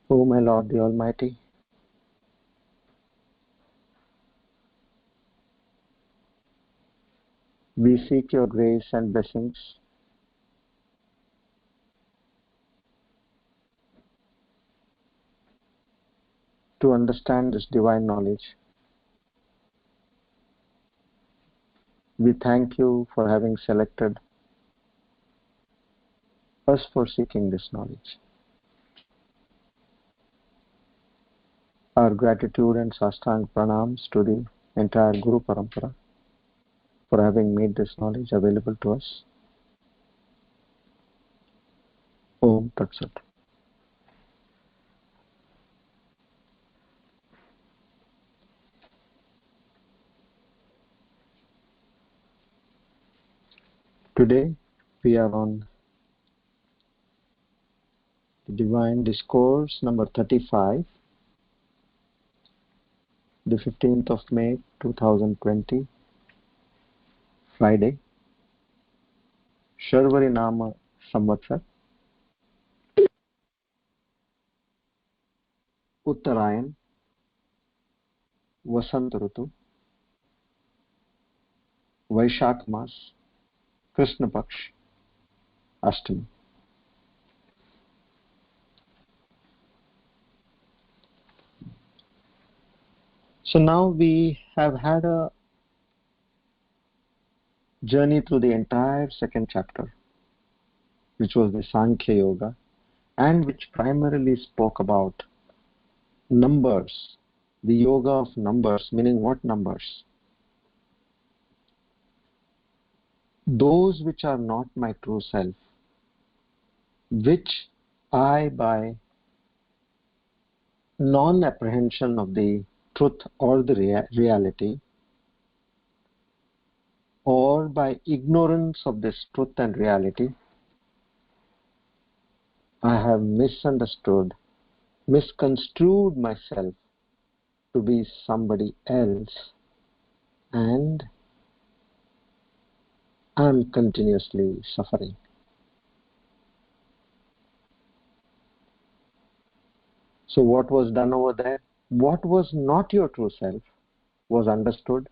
O my Lord the Almighty, we seek your grace and blessings to understand this divine knowledge. We thank you for having selected us for seeking this knowledge. Our gratitude and sastang pranams to the entire Guru Parampara for having made this knowledge available to us. Om Tat Sat. Today we are on the Divine Discourse number 35, the 15th of May 2020, Friday, Sharvari Nama Samvatsar, Uttarayan, Vasant Rutu, Vaishakh Mas, Krishna Paksh, Ashtami. So now we have had a journey through the entire second chapter, which was the Sankhya Yoga, and which primarily spoke about numbers, the yoga of numbers, meaning what numbers? Those which are not my true self, which I, by non-apprehension of the truth or the reality, or by ignorance of this truth and reality, I have misunderstood, misconstrued myself to be somebody else, and I am continuously suffering. So what was done over there? What was not your true self was understood,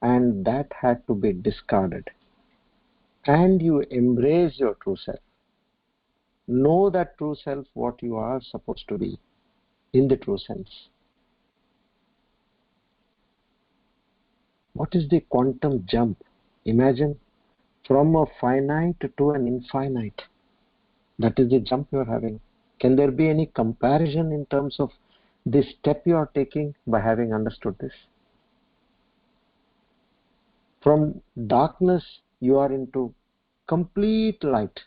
and that had to be discarded. And you embrace your true self. Know that true self, what you are supposed to be in the true sense. What is the quantum jump? Imagine from a finite to an infinite. That is the jump you are having. Can there be any comparison in terms of the step you are taking by having understood this? From darkness, you are into complete light.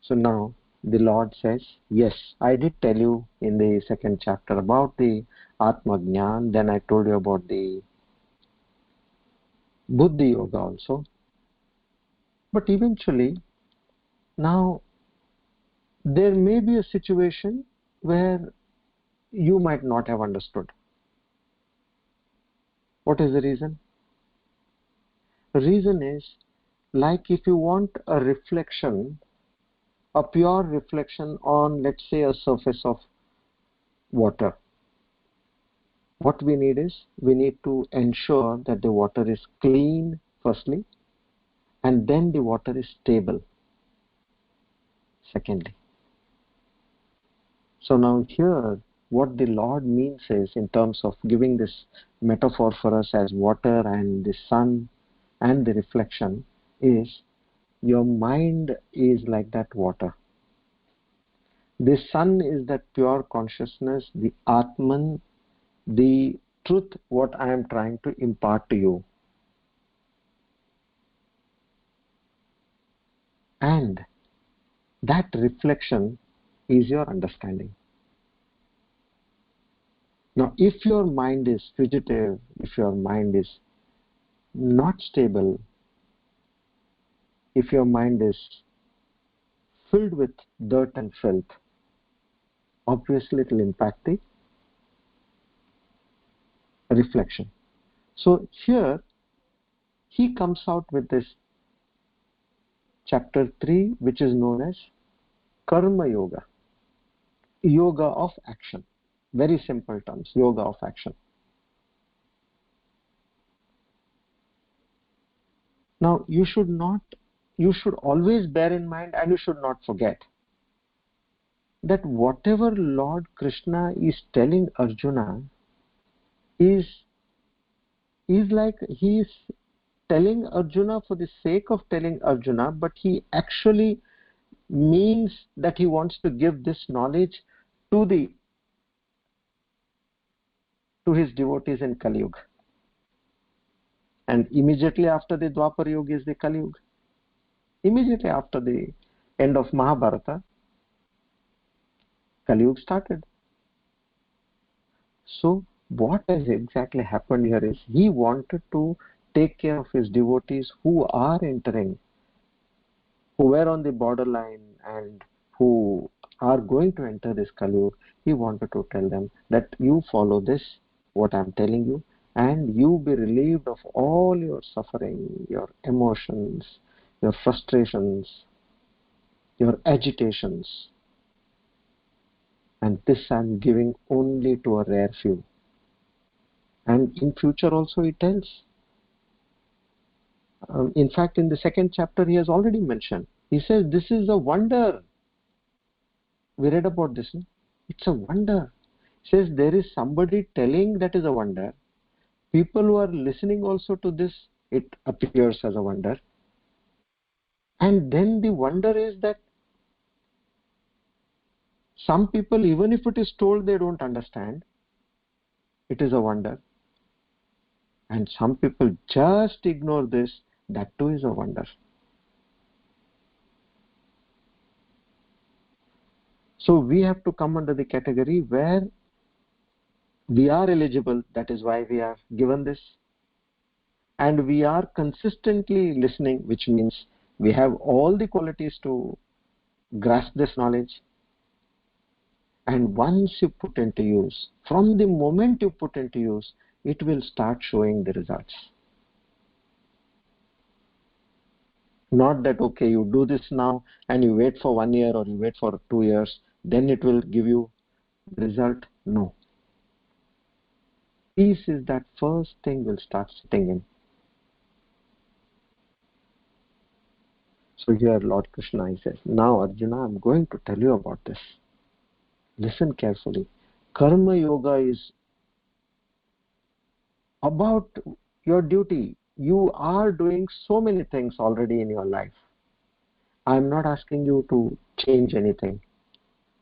So now the Lord says, yes, I did tell you in the second chapter about the Atma Jnana, then I told you about the Buddhi Yoga also. But eventually, now there may be a situation where you might not have understood. What is the reason? The reason is, like if you want a reflection, a pure reflection on, let's say, a surface of water. What we need is, we need to ensure that the water is clean firstly, and then the water is stable secondly. So now here, what the Lord means is, in terms of giving this metaphor for us as water and the sun and the reflection, is your mind is like that water. The sun is that pure consciousness, the Atman, the truth, what I am trying to impart to you. And that reflection is your understanding. Now, if your mind is fugitive, if your mind is not stable, if your mind is filled with dirt and filth, obviously it will impact the reflection. So here, he comes out with this chapter 3, which is known as Karma Yoga, yoga of action. Very simple terms, yoga of action. Now, you should always bear in mind, and you should not forget, that whatever Lord Krishna is telling Arjuna is like he is telling Arjuna for the sake of telling Arjuna, but he actually means that he wants to give this knowledge to his devotees in Kali Yuga. And immediately after the Dwapar Yuga is the Kali Yuga. Immediately after the end of Mahabharata, Kali Yuga started. So what has exactly happened here is he wanted to take care of his devotees who are entering, who were on the borderline and who are going to enter this Kali Yuga. He wanted to tell them that you follow this, what I am telling you, and you be relieved of all your suffering, your emotions, your frustrations, your agitations. And this I am giving only to a rare few. And in future also he tells. In fact, in the second chapter he has already mentioned. He says this is a wonder. We read about this. No? It's a wonder. He says there is somebody telling that is a wonder. People who are listening also to this, it appears as a wonder. And then the wonder is that some people, even if it is told, they don't understand. It is a wonder. And some people just ignore this. That too is a wonder. So we have to come under the category where we are eligible. That is why we are given this. And we are consistently listening, which means we have all the qualities to grasp this knowledge. And once you put into use, from the moment you put into use, it will start showing the results. Not that, okay, you do this now and you wait for 1 year or you wait for 2 years, then it will give you the result. No. Peace is that first thing will start sitting in. So here Lord Krishna, he says, now Arjuna, I'm going to tell you about this. Listen carefully. Karma Yoga is about your duty. You are doing so many things already in your life. I'm not asking you to change anything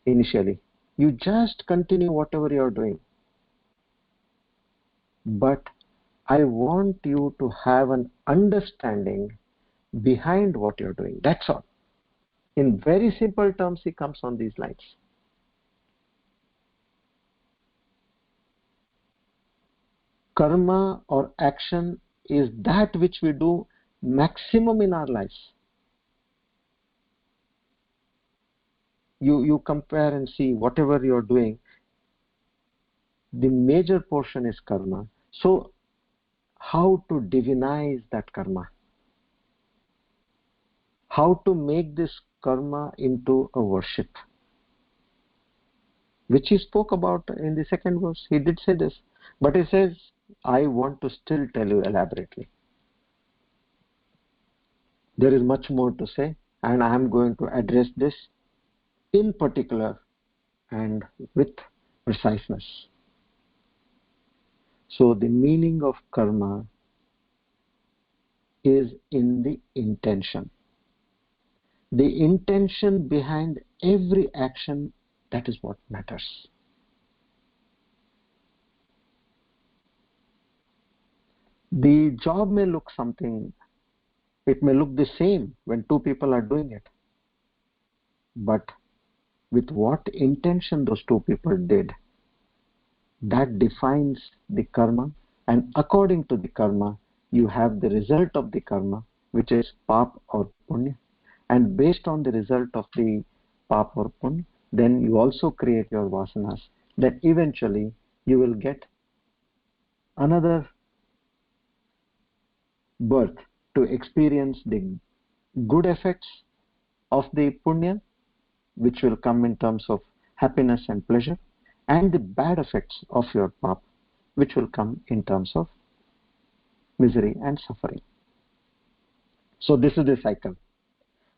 initially. You just continue whatever you're doing. But I want you to have an understanding behind what you're doing. That's all. In very simple terms, he comes on these lines. Karma or action is that which we do maximum in our lives. You compare and see whatever you're doing, the major portion is karma. So how to divinize that karma? How to make this karma into a worship? Which he spoke about in the second verse. He did say this. But he says, I want to still tell you elaborately. There is much more to say, and I am going to address this in particular and with preciseness. So the meaning of karma is in the intention. The intention behind every action, that is what matters. The job may look something, it may look the same when two people are doing it. But with what intention those two people did, that defines the karma, and according to the karma, you have the result of the karma, which is pap or punya. And based on the result of the pap or punya, then you also create your vasanas. Then eventually you will get another birth to experience the good effects of the punya, which will come in terms of happiness and pleasure, and the bad effects of your pap, which will come in terms of misery and suffering. So this is the cycle.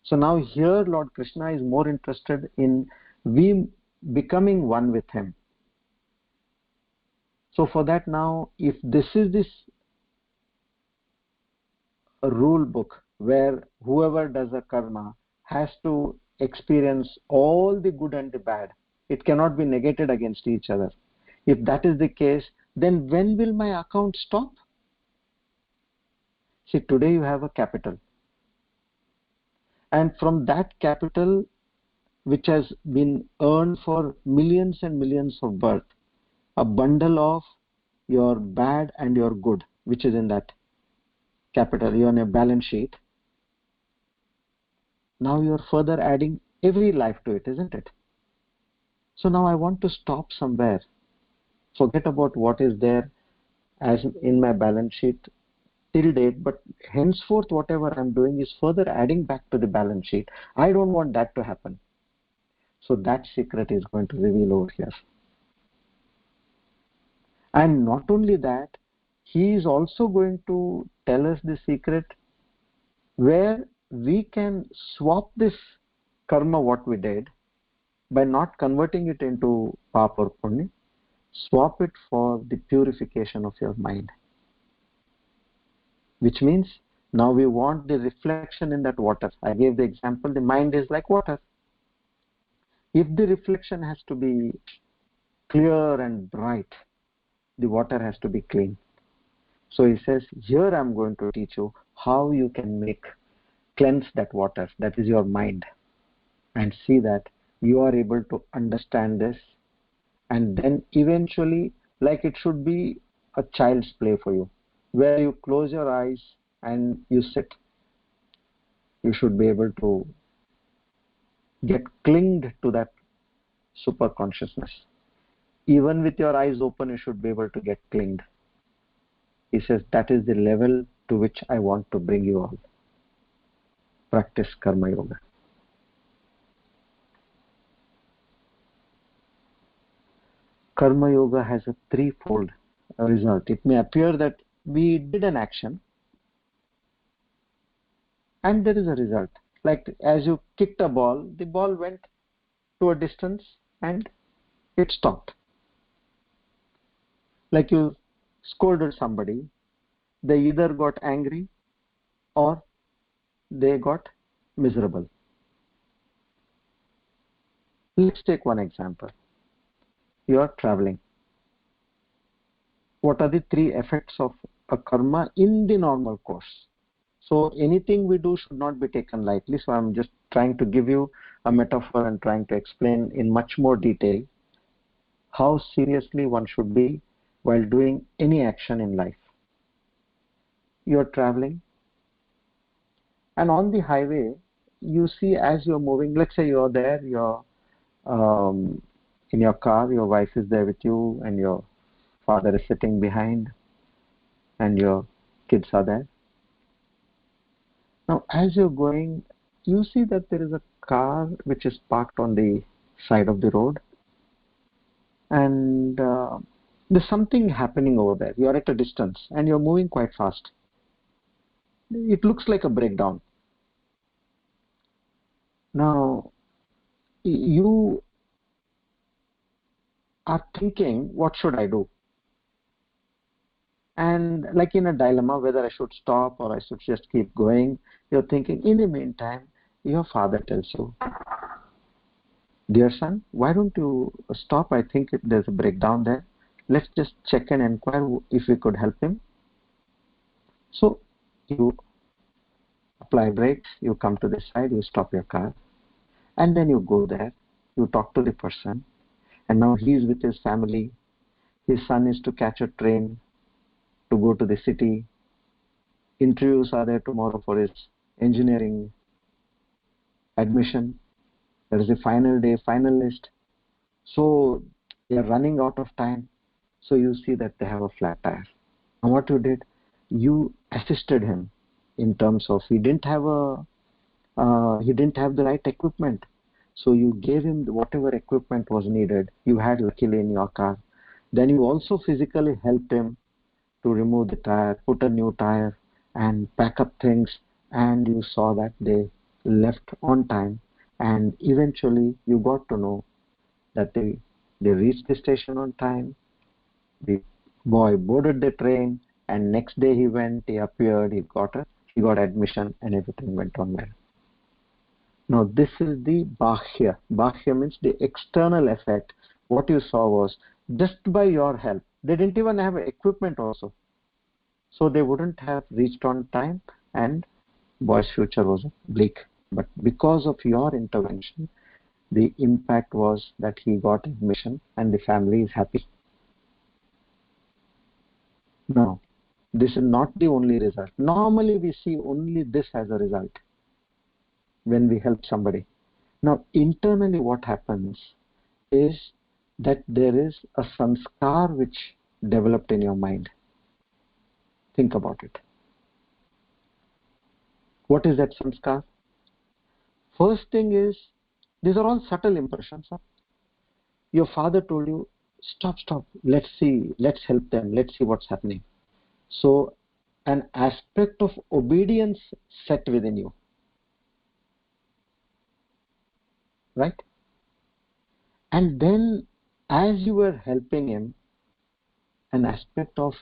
So now here Lord Krishna is more interested in we becoming one with him. So for that now, if this is this rule book where whoever does a karma has to experience all the good and the bad, it cannot be negated against each other. If that is the case, then when will my account stop? See, today you have a capital, and from that capital which has been earned for millions and millions of birth, a bundle of your bad and your good, which is in that capital, you're on a balance sheet. Now you're further adding every life to it, isn't it? So now I want to stop somewhere. Forget about what is there as in my balance sheet till date, but henceforth whatever I'm doing is further adding back to the balance sheet. I don't want that to happen. So that secret is going to reveal over here. And not only that, he is also going to tell us the secret where we can swap this karma, what we did, by not converting it into pap or punya, swap it for the purification of your mind. Which means now we want the reflection in that water. I gave the example, the mind is like water. If the reflection has to be clear and bright, the water has to be clean. So he says, here I'm going to teach you how you can cleanse that water, that is your mind, and see that you are able to understand this, and then eventually, like it should be a child's play for you, where you close your eyes and you sit. You should be able to get clinged to that super consciousness. Even with your eyes open, you should be able to get clinged. He says that is the level to which I want to bring you all. Practice Karma Yoga. Karma Yoga has a threefold result. It may appear that we did an action and there is a result. Like as you kicked a ball, the ball went to a distance and it stopped. Like you scolded somebody, they either got angry or they got miserable. Let's take one example. You are traveling. What are the three effects of a karma in the normal course? So anything we do should not be taken lightly. So I'm just trying to give you a metaphor and trying to explain in much more detail how seriously one should be while doing any action in life. You're traveling, and on the highway, you see as you're moving, let's say you're there, you're in your car, your wife is there with you, and your father is sitting behind, and your kids are there. Now, as you're going, you see that there is a car which is parked on the side of the road, and there's something happening over there. You're at a distance, and you're moving quite fast. It looks like a breakdown. Now, you are thinking, what should I do? And like in a dilemma, whether I should stop or I should just keep going, you're thinking. In the meantime, your father tells you, dear son, why don't you stop? I think there's a breakdown there. Let's just check and inquire if we could help him. So you apply brakes, you come to the side, you stop your car, and then you go there, you talk to the person, and now he's with his family. His son is to catch a train to go to the city. Interviews are there tomorrow for his engineering admission. There is a final day, final list. So they are running out of time. So you see that they have a flat tire. And what you did, you assisted him in terms of he didn't have a he didn't have the right equipment. So you gave him whatever equipment was needed. You had luckily in your car. Then you also physically helped him to remove the tire, put a new tire, and pack up things. And you saw that they left on time. And eventually you got to know that they reached the station on time. The boy boarded the train, and next day he appeared, he got admission, and everything went on well. Now this is the Bahya. Bahya means the external effect. What you saw was just by your help. They didn't even have equipment also. So they wouldn't have reached on time, and boy's future was bleak. But because of your intervention, the impact was that he got admission and the family is happy. Now, this is not the only result. Normally we see only this as a result when we help somebody. Now, internally what happens is that there is a sanskar which developed in your mind. Think about it. What is that sanskar? First thing is, these are all subtle impressions. Huh? Your father told you, stop, let's help them, let's see what's happening. So, an aspect of obedience set within you. Right? And then, as you were helping him, an aspect of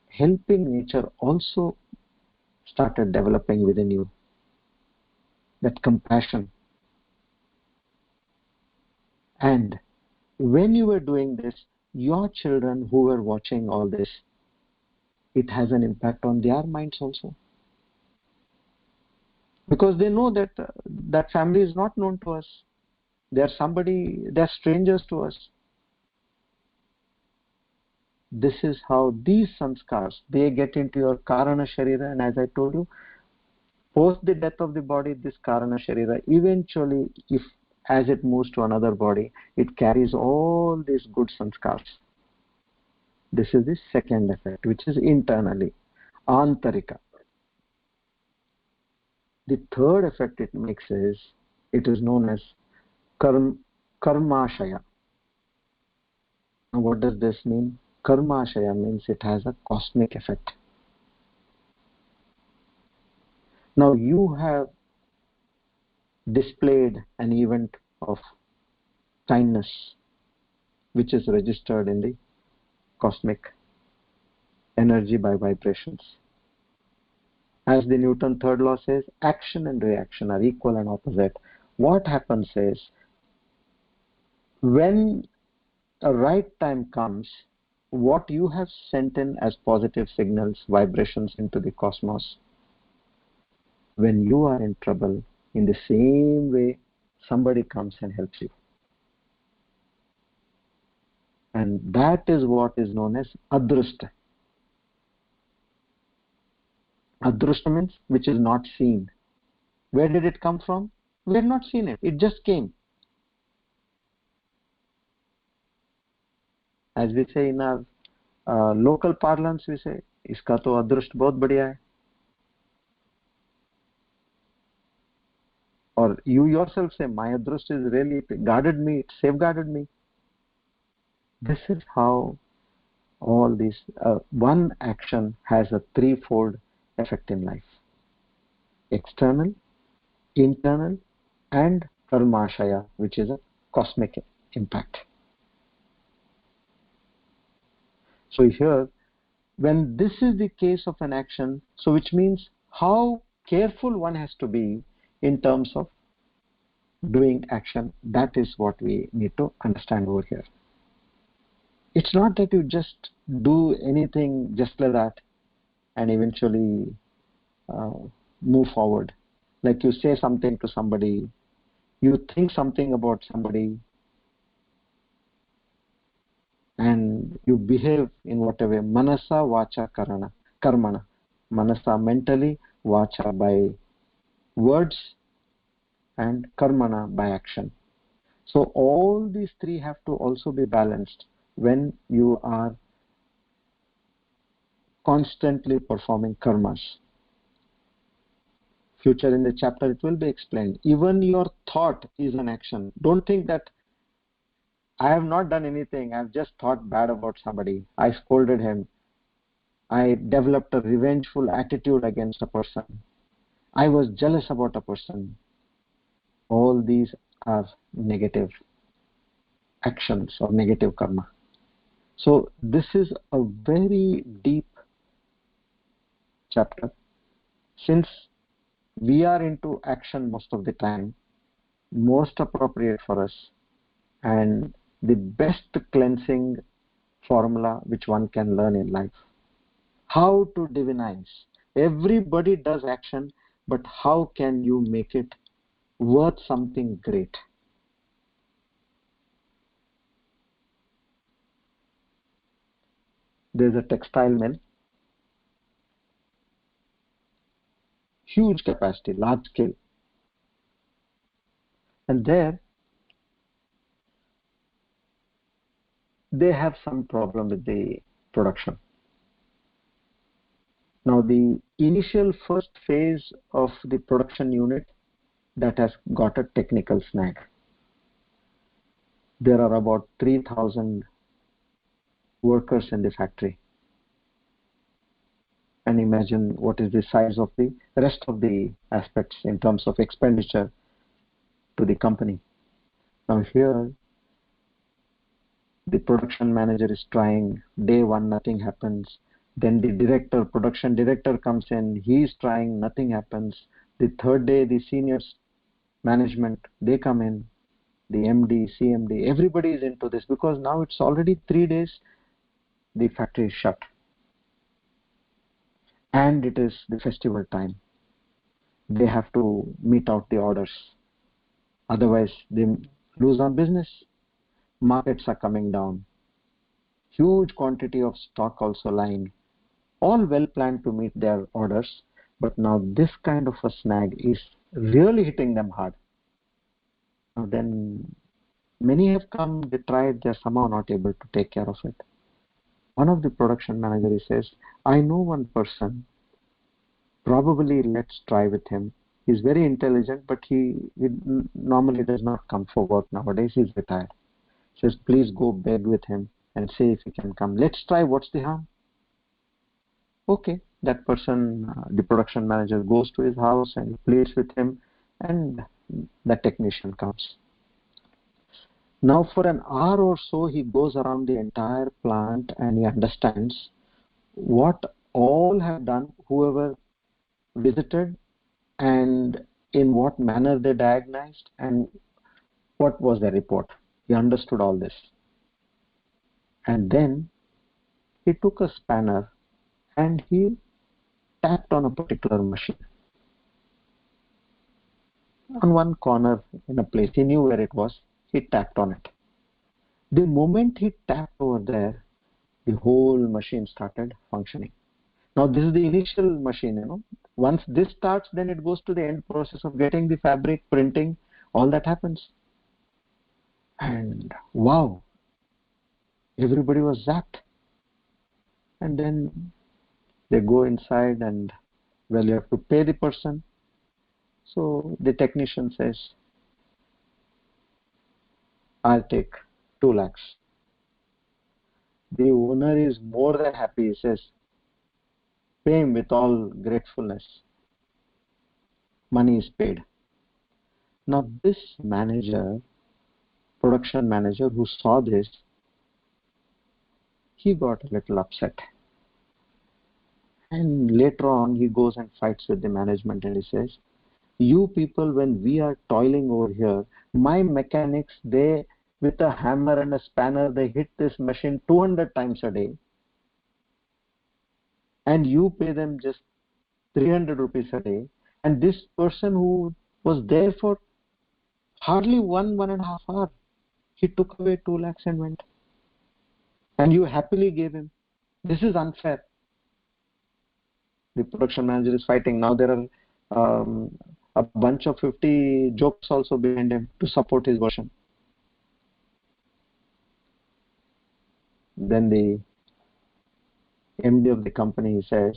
helping nature also started developing within you. That compassion. And when you were doing this, your children who were watching all this, it has an impact on their minds also. Because they know that that family is not known to us. They're strangers to us. This is how these sanskars, they get into your karana sharira, and as I told you, post the death of the body, this karana sharira, eventually, as it moves to another body, it carries all these good sanskars. This is the second effect, which is internally, antarika. The third effect it makes is, it is known as karmashaya. Now what does this mean? Karmashaya means it has a cosmic effect. Now you have displayed an event of kindness, which is registered in the cosmic energy by vibrations. As the Newton third law says, action and reaction are equal and opposite. What happens is, when a right time comes, what you have sent in as positive signals, vibrations into the cosmos, when you are in trouble, in the same way, somebody comes and helps you. And that is what is known as adrushta. Adrushta means which is not seen. Where did it come from? We had not seen it. It just came. As we say in our local parlance, we say, "Iska to adrusht bahut badhiya hai." Or you yourself say, "My adrusht is really, it guarded me, it safeguarded me." This is how all these, one action has a threefold effect in life. External, internal, and karmashaya, which is a cosmic impact. So here, when this is the case of an action, so which means how careful one has to be in terms of doing action, that is what we need to understand over here. It's not that you just do anything just like that and eventually move forward. Like you say something to somebody, you think something about somebody, and you behave in whatever, manasa, vacha, karmana. Manasa mentally, vacha by words, and karmana by action. So all these three have to also be balanced when you are constantly performing karmas. Future in the chapter it will be explained. Even your thought is an action. Don't think that I have not done anything. I've just thought bad about somebody. I scolded him. I developed a revengeful attitude against a person. I was jealous about a person. All these are negative actions or negative karma. So this is a very deep chapter. Since we are into action most of the time, most appropriate for us, and the best cleansing formula which one can learn in life. How to divinize. Everybody does action, but how can you make it worth something great? There's a textile mill, huge capacity, large scale. And there, they have some problem with the production. Now, the initial first phase of the production unit, that has got a technical snag. There are about 3,000 workers in the factory. And imagine what is the size of the rest of the aspects in terms of expenditure to the company. Now here, the production manager is trying. Day one, nothing happens. Then the production director comes in. He is trying, nothing happens. The third day, the seniors management, they come in. The MD, CMD, everybody is into this because now it's already 3 days, the factory is shut. And it is the festival time. They have to meet out the orders. Otherwise, they lose on business. Markets are coming down. Huge quantity of stock also lying. All well planned to meet their orders. But now this kind of a snag is really hitting them hard. Now then, many have come, they tried, they're somehow not able to take care of it. One of the production managers says, I know one person, probably let's try with him. He's very intelligent, but he normally does not come for work nowadays. He's retired. Says, please go beg with him and see if he can come. Let's try, what's the harm? Okay, that person, the production manager, goes to his house and pleads with him, and the technician comes. Now for an hour or so, he goes around the entire plant and he understands what all have done, whoever visited, and in what manner they diagnosed, and what was the report. He understood all this. And then he took a spanner and he tapped on a particular machine. On one corner in a place, he knew where it was, he tapped on it. The moment he tapped over there, the whole machine started functioning. Now this is the initial machine, Once this starts, then it goes to the end process of getting the fabric, printing, all that happens. And wow, everybody was zapped. And then they go inside and, well, you have to pay the person. So the technician says, I'll take 2 lakhs. The owner is more than happy. He says, pay him with all gratefulness. Money is paid. Now this manager, production manager who saw this, he got a little upset. And later on he goes and fights with the management and he says, you people, when we are toiling over here, my mechanics, they with a hammer and a spanner, they hit this machine 200 times a day. And you pay them just 300 rupees a day. And this person who was there for hardly 1.5 hours, he took away 2 lakhs and went. And you happily gave him. This is unfair. The production manager is fighting. Now there are a bunch of 50 jokes also behind him to support his version. Then the MD of the company says,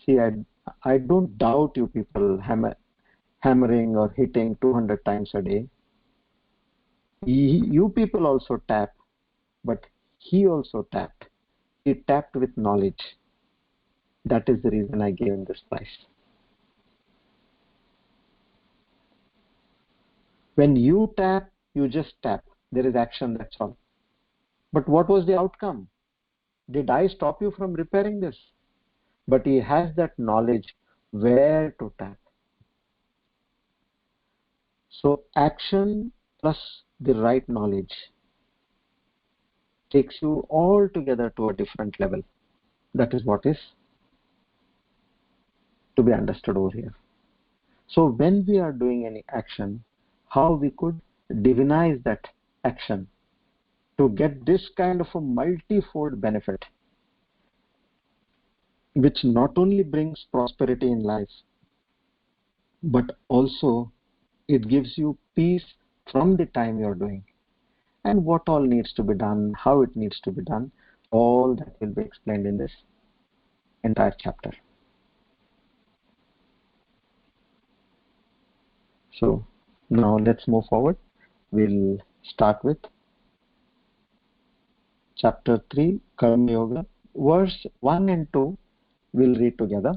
see, I I don't doubt you people hammering or hitting 200 times a day. You people also tap, but he also tapped. He tapped with knowledge. That is the reason I gave him this prize. When you tap, you just tap. There is action, that's all. But what was the outcome? Did I stop you from repairing this? But he has that knowledge where to tap. So action plus the right knowledge takes you altogether to a different level. That is what is to be understood over here. So when we are doing any action, how we could divinize that action to get this kind of a multifold benefit, which not only brings prosperity in life, but also it gives you peace from the time you're doing. And what all needs to be done, how it needs to be done, all that will be explained in this entire chapter. So now let's move forward. We'll start with chapter 3, Karma Yoga, verse 1 and 2. We'll read together.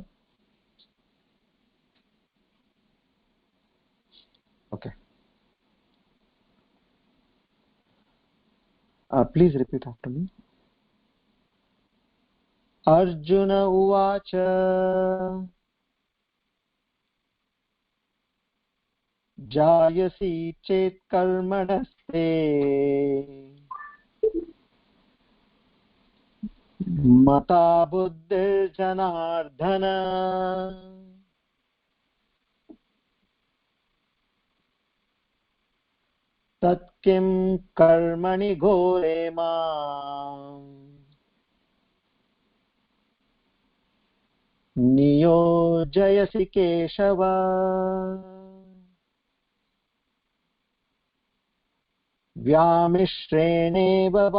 Okay. Please repeat after me. Arjuna Uvacha Jayasi Chet Karmanaste Mata Buddhir Janardhana Tat Kim Karmani Ghore Mam Niyojayasi Keshava Vyamishreneva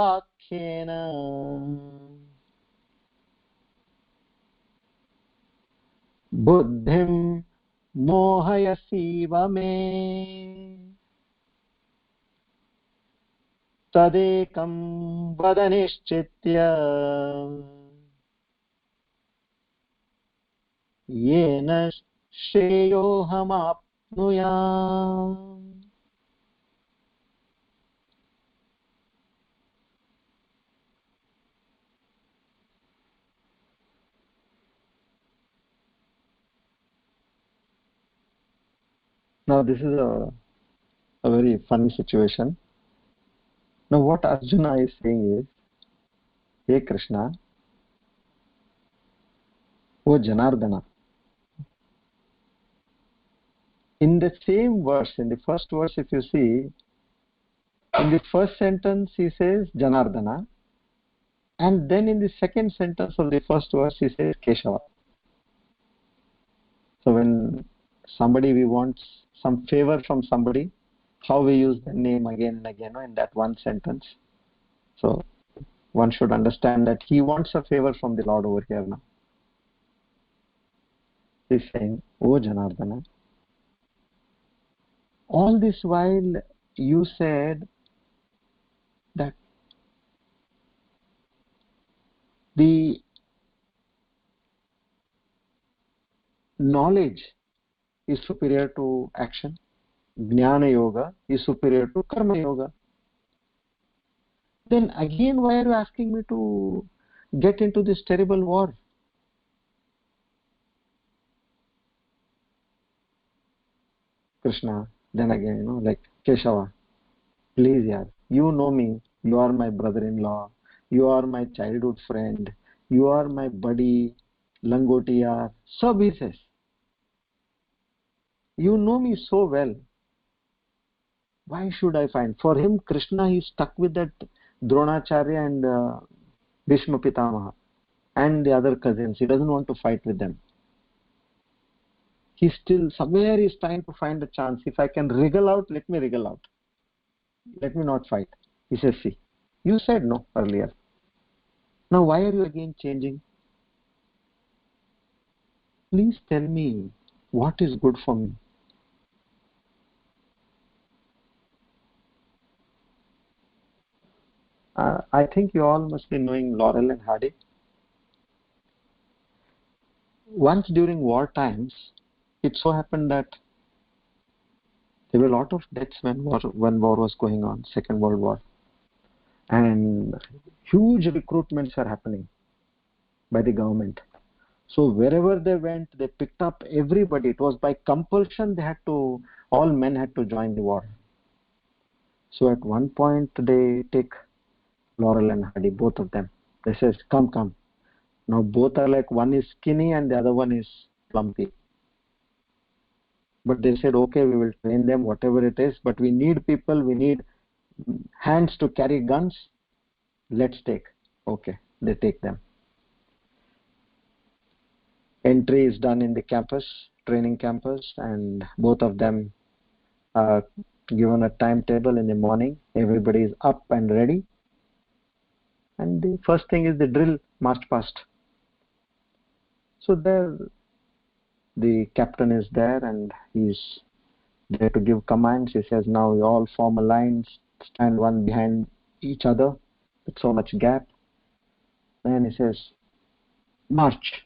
Vakyena Buddhim Mohayasiva Me Tadekam Vadanishchitya Yena Shreyohamapnuyam. Now this is a very funny situation. Now what Arjuna is saying is, hey Krishna, O Janardana. In the same verse, in the first verse, if you see, in the first sentence he says Janardana, and then in the second sentence of the first verse he says Keshava. So when we want some favor from somebody, how we use the name again and again in that one sentence. So one should understand that he wants a favor from the Lord over here now. He's saying, O Janardana, all this while you said that the knowledge is superior to action, Jnana Yoga is superior to Karma Yoga. Then again, why are you asking me to get into this terrible war? Krishna, then again, like Keshava, please, yaar, you know me, you are my brother-in-law, you are my childhood friend, you are my buddy, Langotia, sab he says. You know me so well. Why should I find? For him, Krishna, he's stuck with that Dronacharya and Bhishma Pitamaha and the other cousins. He doesn't want to fight with them. He's still, somewhere he's trying to find a chance. If I can wriggle out, let me wriggle out. Let me not fight. He says, see, you said no earlier. Now why are you again changing? please tell me what is good for me. I think you all must be knowing Laurel and Hardy. Once during war times, it so happened that there were a lot of deaths when war was going on, Second World War. And huge recruitments are happening by the government. So wherever they went, they picked up everybody. It was by compulsion all men had to join the war. So at one point they take Laurel and Hardy, both of them. They says, come. Now both are like, one is skinny and the other one is plumpy. But they said, okay, we will train them, whatever it is, but we need people, we need hands to carry guns. Let's take. Okay, they take them. Entry is done in the campus, training campus, and both of them are given a timetable in the morning. Everybody is up and ready. And the first thing is the drill, march past. So there, the captain is there and he's there to give commands. He says, now you all form a line, stand one behind each other with so much gap. Then he says, march,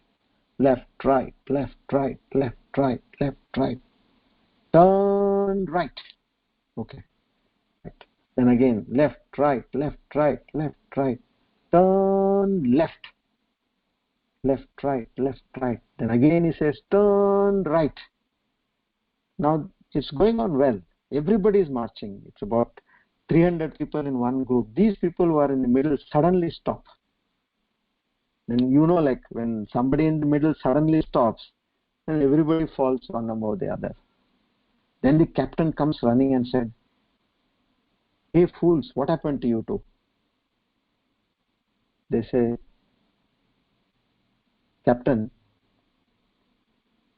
left, right, left, right, left, right, left, right. Turn right. Okay. Right. Then again, left, right, left, right, left, right. Turn left. Left, right, left, right. Then again he says, turn right. Now it's going on well. Everybody is marching. It's about 300 people in one group. These people who are in the middle suddenly stop. Then like when somebody in the middle suddenly stops, then everybody falls one above the other. Then the captain comes running and said, hey fools, what happened to you two? They say, Captain,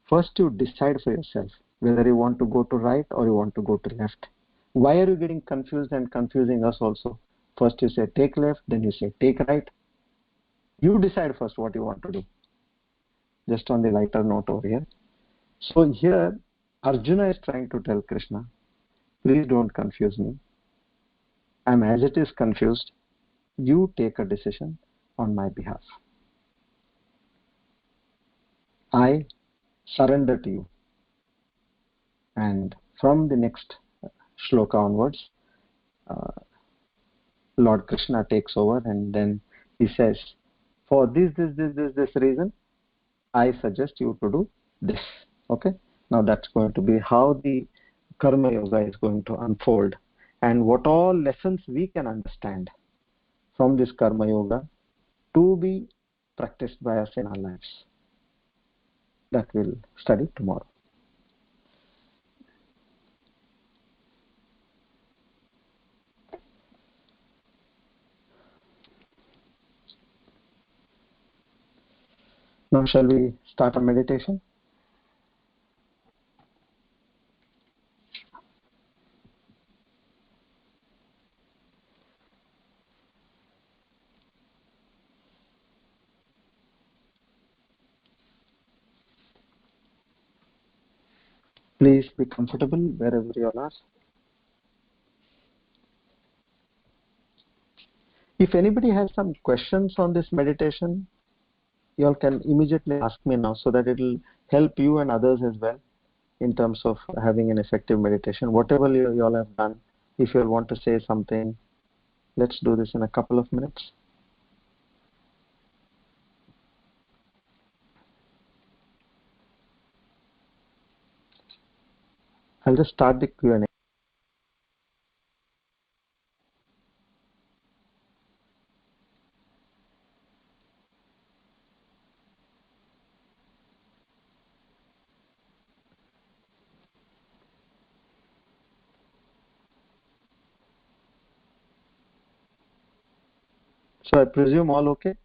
first you decide for yourself whether you want to go to right or you want to go to left. Why are you getting confused and confusing us also? First you say take left, then you say take right. You decide first what you want to do. Just on the lighter note over here. So here Arjuna is trying to tell Krishna, please don't confuse me. I'm as it is confused. You take a decision on my behalf. I surrender to you. And from the next shloka onwards, Lord Krishna takes over and then he says, for this reason, I suggest you to do this. Okay? Now that's going to be how the Karma Yoga is going to unfold and what all lessons we can understand from this Karma Yoga to be practiced by us in our lives. That we'll study tomorrow. Now shall we start a meditation? Please be comfortable wherever you are. If anybody has some questions on this meditation, you all can immediately ask me now so that it will help you and others as well in terms of having an effective meditation. Whatever you all have done, if you all want to say something, let's do this in a couple of minutes. I'll just start the Q&A. So I presume all okay?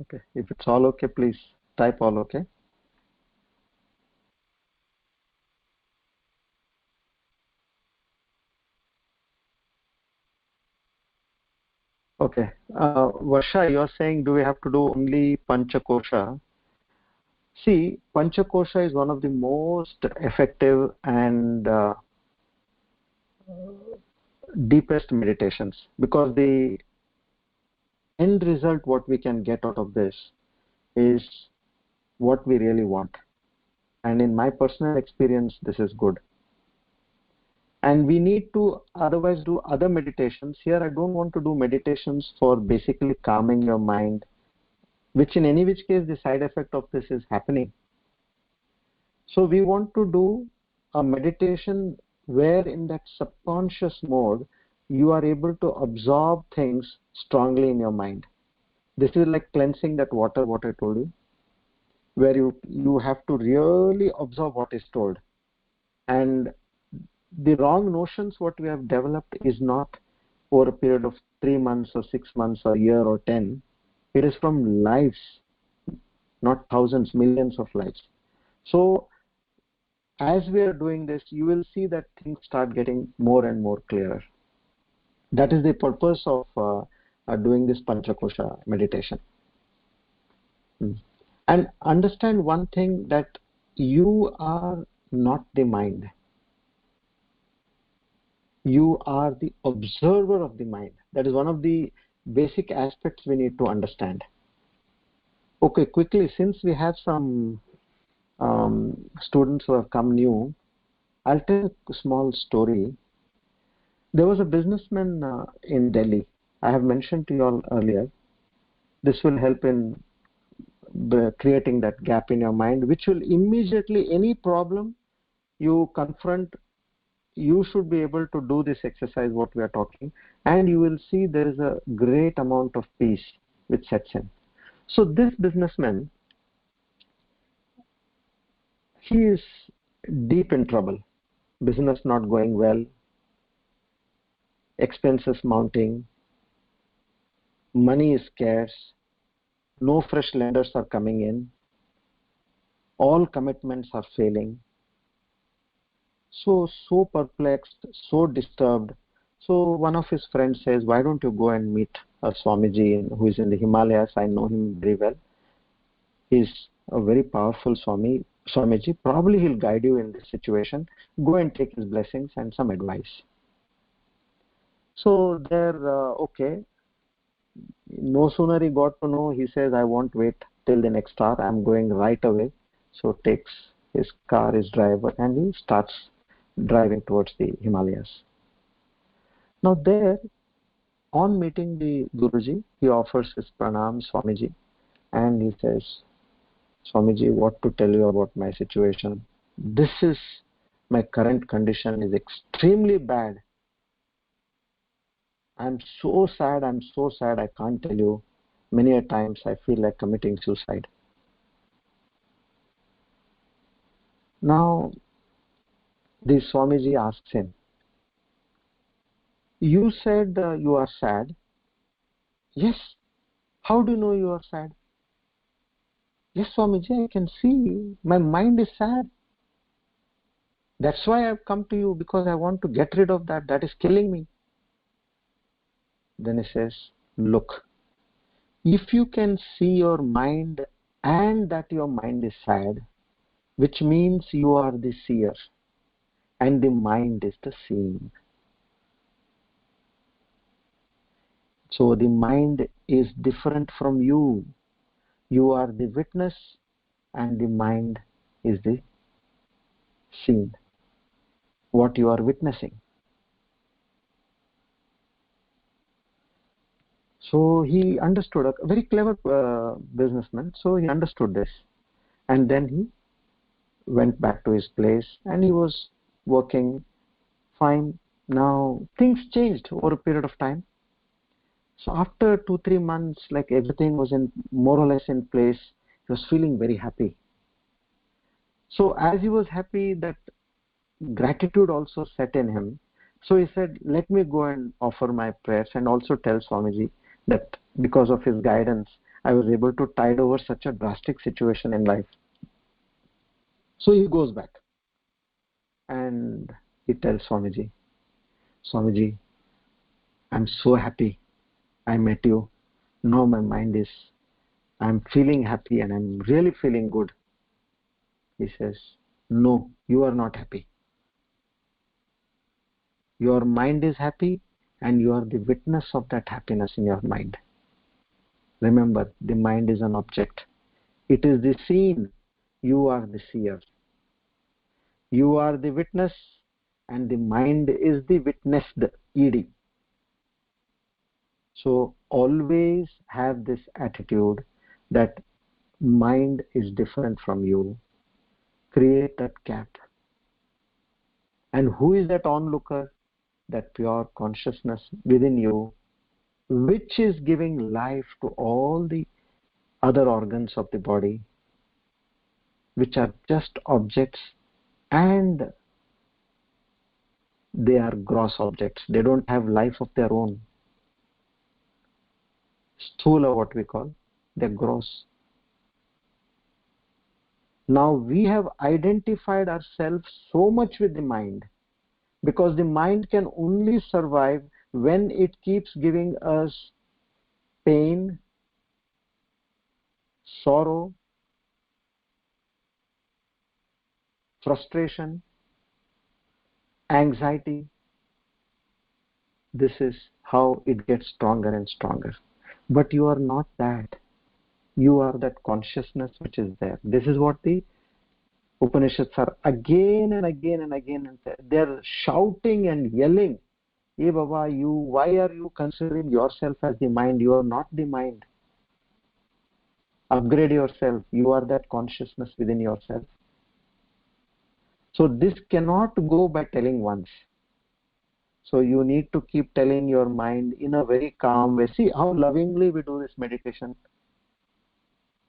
Okay. If it's all okay, please type all okay. Okay. Varsha, you're saying do we have to do only Panchakosha? See, Panchakosha is one of the most effective and deepest meditations, because the end result, what we can get out of this, is what we really want. And in my personal experience, this is good. And we need to otherwise do other meditations. Here I don't want to do meditations for basically calming your mind, which in any which case the side effect of this is happening. So we want to do a meditation where in that subconscious mode you are able to absorb things strongly in your mind. This is like cleansing that water, what I told you, where you have to really observe what is told. And the wrong notions what we have developed is not over a period of 3 months or 6 months or a year or 10. It is from lives, not thousands, millions of lives. So as we are doing this, you will see that things start getting more and more clearer. That is the purpose of doing this Panchakosha meditation. And understand one thing, that you are not the mind. You are the observer of the mind. That is one of the basic aspects we need to understand. Okay, quickly, since we have some students who have come new, I'll tell a small story. There was a businessman in Delhi. I have mentioned to you all earlier. This will help in creating that gap in your mind, which will immediately, any problem you confront, you should be able to do this exercise what we are talking, and you will see there is a great amount of peace which sets in. So this businessman, he is deep in trouble. Business not going well, expenses mounting, money is scarce, no fresh lenders are coming in, all commitments are failing. So perplexed, so disturbed. So one of his friends says, why don't you go and meet a Swamiji who is in the Himalayas? I know him very well. He's a very powerful Swamiji. Probably he'll guide you in this situation. Go and take his blessings and some advice. So okay. No sooner he got to know, he says, I won't wait till the next hour. I'm going right away. So takes his car, his driver, and he starts driving towards the Himalayas. Now there, on meeting the Guruji, he offers his pranam, Swamiji, and he says, Swamiji, what to tell you about my situation? This is, my current condition is extremely bad. I'm so sad, I can't tell you. Many a times I feel like committing suicide. Now, the Swamiji asks him, you said you are sad. Yes. How do you know you are sad? Yes, Swamiji, I can see. My mind is sad. That's why I've come to you, because I want to get rid of that. That is killing me. Then he says, look, if you can see your mind and that your mind is sad, which means you are the seer and the mind is the seeing. So the mind is different from you. You are the witness and the mind is the seen, what you are witnessing. So he understood, a very clever businessman, so he understood this. And then he went back to his place and he was working fine. Now things changed over a period of time. So after 2-3 months, like everything was in more or less in place, he was feeling very happy. So as he was happy, that gratitude also set in him. So he said, let me go and offer my prayers and also tell Swamiji that because of his guidance, I was able to tide over such a drastic situation in life. So he goes back and he tells Swamiji, Swamiji, I'm so happy I met you. Now my mind is, I'm feeling happy and I'm really feeling good. He says, no, you are not happy. Your mind is happy and you are the witness of that happiness in your mind. Remember, the mind is an object. It is the seen. You are the seer. You are the witness and the mind is the witnessed, ED. So always have this attitude that mind is different from you. Create that gap. And who is that onlooker? That pure consciousness within you, which is giving life to all the other organs of the body, which are just objects, and they are gross objects. They don't have life of their own. Sthula, what we call, they're gross. Now we have identified ourselves so much with the mind, because the mind can only survive when it keeps giving us pain, sorrow, frustration, anxiety. This is how it gets stronger and stronger. But you are not that. You are that consciousness which is there. This is what the Upanishads are again and again and again. They're shouting and yelling, hey Baba, why are you considering yourself as the mind? You are not the mind. Upgrade yourself. You are that consciousness within yourself. So this cannot go by telling once. So you need to keep telling your mind in a very calm way. See how lovingly we do this meditation.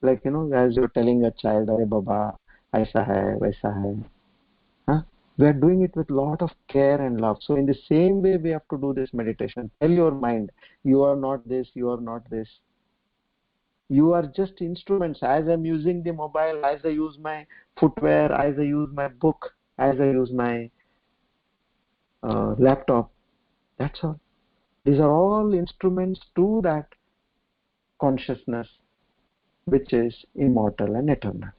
Like, as you're telling a child, Arey Baba, aisa hai, vaisa hai. Huh? We are doing it with a lot of care and love. So in the same way, we have to do this meditation. Tell your mind, you are not this, you are not this. You are just instruments. As I'm using the mobile, as I use my footwear, as I use my book, as I use my laptop, that's all. These are all instruments to that consciousness which is immortal and eternal.